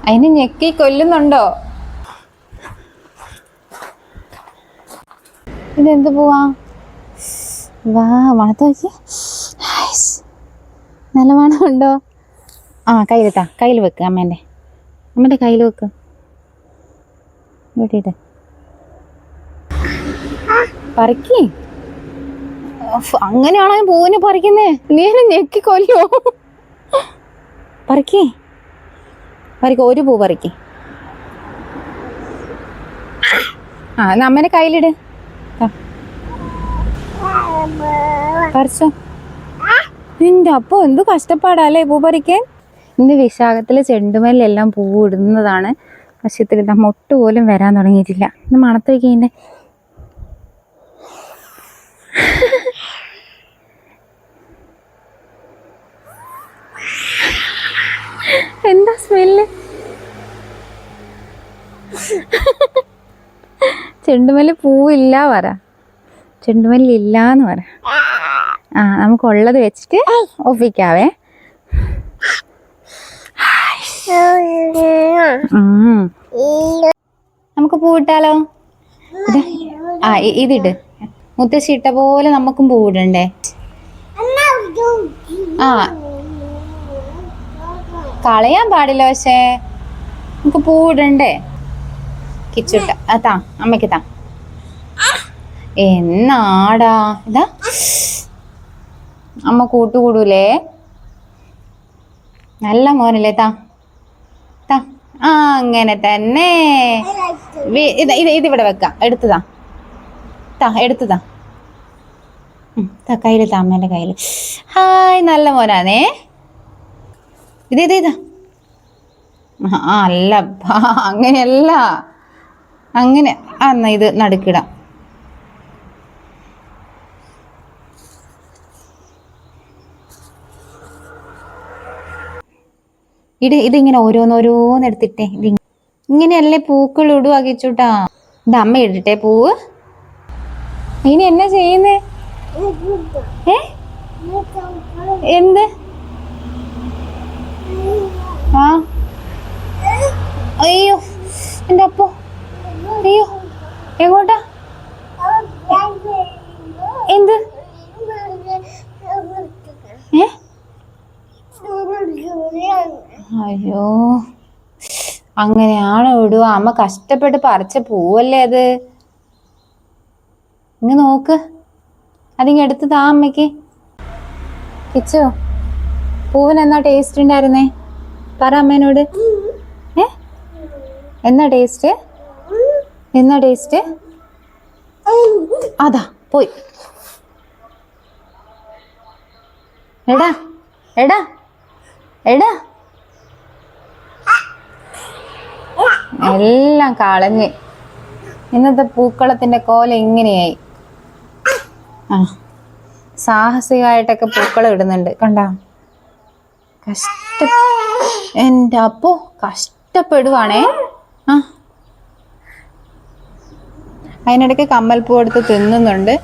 അതിന് ഞെക്കി കൊല്ലുന്നുണ്ടോ? ഇതെന്ത് പോവാ? വാ, മണത്ത് നോക്കി. നല്ല മണമുണ്ടോ? ആ, കയ്യിലെത്താ, കയ്യിൽ വെക്ക്. അമ്മേൻ്റെ കയ്യിൽ വെക്ക്. വീട്ടിട്ട് പറിക്കേ. അങ്ങനെയാണോ പൂവിനെ പറിക്കുന്നേ? നീ ഞെക്കി കൊല്ലോ. പറിക്കേ, ഒരു പൂ പറിക്കേ. ആ, എന്നാ അമ്മേനെ കയ്യിലിട്. പറിച്ചോ. നിന്റെ അപ്പൊ എന്ത് കഷ്ടപ്പാടല്ലേ പൂ പറിക്കാൻ. ഇന്ന് വിശാഖത്തില് ചെണ്ടുമല്ലെല്ലാം പൂ ഇടുന്നതാണ്. പക്ഷെ ഇതിൽ മൊട്ട് പോലും വരാൻ തുടങ്ങിയിട്ടില്ല. ഇന്ന് മണത്ത് വയ്ക്കതിൻ്റെ. എന്താ സ്മെല്ല്? ചെണ്ടുമല്ലി പൂവില്ല പറ. ചെണ്ടുമല്ലി ഇല്ലാന്ന് പറ. ആ, നമുക്കുള്ളത് വെച്ചിട്ട് ഒപ്പിക്കാവേ. നമുക്ക് പൂവിട്ടാലോ? ആ, ഇതിട്. മുത്തശ്ശി ഇട്ട പോലെ നമുക്കും പൂവിടണ്ടേ? ആ, കളയാൻ പാടില്ല. പക്ഷേ നമുക്ക് പൂവിടണ്ടേ? കിച്ചുട്ട താ, അമ്മയ്ക്ക് താ. എന്നാടാ ഇതാ, അമ്മ കൂട്ടുകൂടൂലേ? നല്ല മോനല്ലേ? താ. ആ, അങ്ങനെ തന്നെ. ഇതിവിടെ വെക്കാം. എടുത്തതാ. എടുത്തതാ. കയ്യിൽ താ, അമ്മേൻ്റെ കയ്യിൽ. ഹായ്, നല്ല മോനാണേ. ഇതാ. അല്ല, അങ്ങനെയല്ല. അങ്ങനെ. എന്നാ ഇത് നടുക്കിടാം. ഇതിങ്ങനെ ഓരോന്നോരോന്നെടുത്തിട്ടേ. ഇങ്ങനെയല്ലേ പൂക്കൾ ഇടുക കിച്ചൂട്ടാ. ഇത് അമ്മ ഇടട്ടെ പൂവ്. ഇനി എന്നാ ചെയ്യുന്നേ? എന്ത്? ആ, അയ്യോ എൻ്റെ അപ്പോ. അയ്യോ, എങ്ങോട്ടാ? എന്ത്? അയ്യോ, അങ്ങനെയാണോ ഇടുക? അമ്മ കഷ്ടപ്പെട്ട് പറിച്ച പൂവല്ലേ അത്. ഇങ്ങ് നോക്ക്. അതിങ്ങ് എടുത്ത് താ അമ്മയ്ക്ക്. കിച്ചോ, പൂവിന് എന്നാ ടേസ്റ്റ് ഉണ്ടായിരുന്നേ? പറ അമ്മേനോട്. എന്നാ ടേസ്റ്റ്? അതാ പോയി. എടാ എല്ലാം കളഞ്ഞ്. ഇന്നത്തെ പൂക്കളത്തിന്റെ കോലം ഇങ്ങനെയായി. ആ, സാഹസികമായിട്ടൊക്കെ പൂക്കളം ഇടുന്നുണ്ട് കണ്ടാ. എൻ്റെ അപ്പോ കഷ്ടപ്പെടുവാണേ. ആ, അതിനിടയ്ക്ക് കമ്മൽപ്പൂ എടുത്ത് തിന്നുന്നുണ്ട്.